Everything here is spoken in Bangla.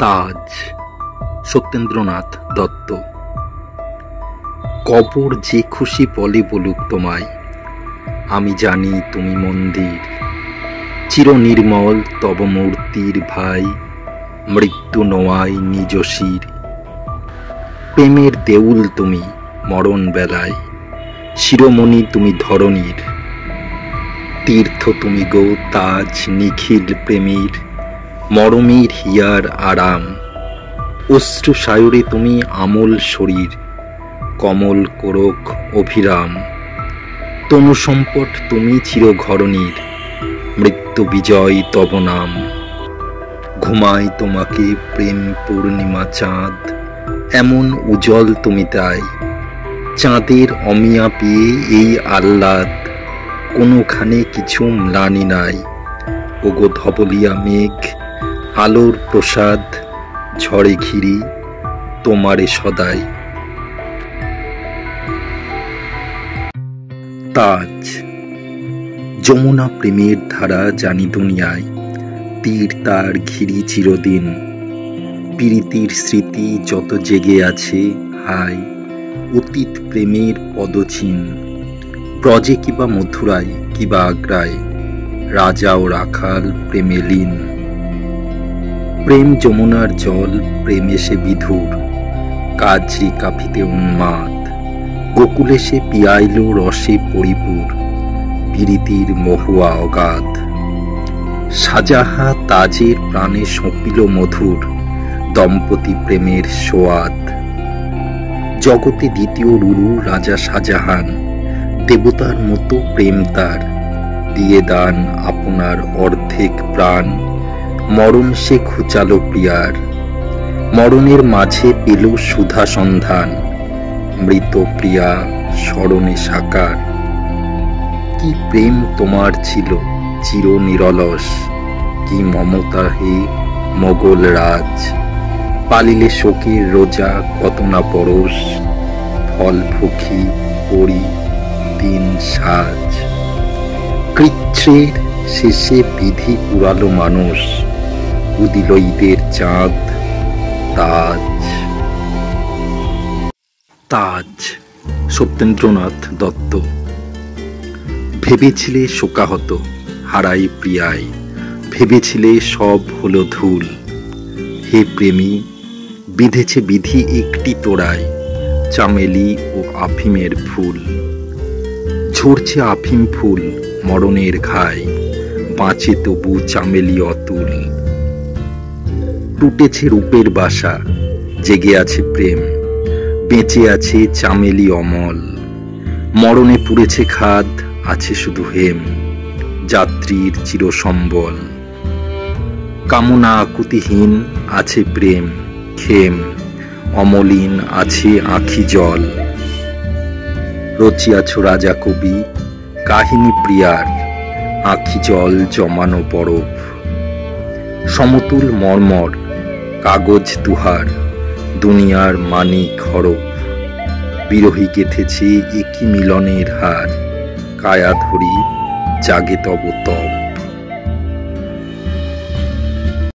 তাজ, সত্যেন্দ্রনাথ দত্ত। কবর যে খুশি বলে বলুক তোমায়, আমি জানি তুমি মন্দির। চির নির্মল তব মূর্তির ভাই, মৃত্যু নোয়াই নিজ শির। প্রেমের দেউল তুমি মরণ বেলায়, শিরোমণি তুমি ধরণীর। তীর্থ তুমি গো তাজ নিখিল প্রেমীর, মরমীর হিয়ার আরাম। অশ্রু সায়রে তুমি আমল শরীর, কমল কোরক অভিরাম। তনু সম্পট তুমি চিরঘরণীর, মৃত্যু বিজয় তব নাম। ঘুমায় তোমাকে প্রেম পূর্ণিমা চাঁদ, এমন উজ্জ্বল তুমি তাই। চাঁদের অমিয়া পেয়ে এই আহ্লাদ, কোনোখানে কিছু ম্লানি নাই। ওগো ধবলিয়া মেঘ, আলোর প্রসাদ, ঝড়ে ঘিরি তোমারে সদাই। তাজ, যমুনা প্রেমের ধারা জানি দুনিয়ায়, তীর তার ঘিরি চিরদিন। প্রীতির স্মৃতি যত জেগে আছে, হায় অতীত প্রেমের পদচিহ্ন। ব্রজে কিবা মথুরায় কিবা আগ্রায়, রাজা ও রাখাল প্রেমে লীন। প্রেম যমুনার জল, প্রেমে সে বিধুর, কাজরি কাফিতে উন্মাদ। গোকুলে সে পিয়াইল রসে পরিপুর, প্রীতির মহুয়া অগাধ। সাজাহা তাজের প্রাণে সঁপিল মধুর, দম্পতি প্রেমের সোয়াদ। জগতে দ্বিতীয় রুরু রাজা শাহজাহান, দেবতার মতো প্রেম তার। দিয়ে দান আপনার অর্ধেক প্রাণ, মরণ সে ঘুচালো প্রিয়ার। মরণের মাঝে পেল সুধা সন্ধান, মৃত প্রিয়া স্মরণে সাকার। কি প্রেম তোমার ছিল চির নিরলস, কি মমতা হে মোগল রাজ। পালিলে শোকের রোজা কত না পরশ, ফল ফুকি পরি দিন সাজ। কৃচ্ছের শেষে বিধি পুরালো মানুষ, উদিল ঈদের চাঁদ। তাজ। তাজ, সত্যেন্দ্রনাথ দত্ত। ভেবেছিলে শোকাহত হারাই প্রিয়ায়, ভেবেছিলে সব হলো ধুল। হে প্রেমী, বিঁধেছে বিধি একটি তোড়ায়, চামেলি ও আফিমের ফুল। ঝরছে আফিম ফুল মরণের ঘায়, বাঁচে তবু চামেলি অতুল। টুটেছে রূপের বাসা, জেগে আছে প্রেম, বেঁচে আছে চামেলি অমল। মরণে পুড়েছে খাদ, আছে শুধু হেম, যাত্রীর চিরসম্বল। কামনা আকুতিহীন আছে প্রেম খেম, অমলিন আছে আঁখি জল। রচিয়াছ রাজা কবি কাহিনী প্রিয়ার, আঁখি জল জমানো বরফ। সমতুল মর্মর কাগজ তুহার, দুনিয়ার মানিক হরফ। বিরহী গেথেছে একই মিলনের হার, কায়া ধরি জাগে তব তব।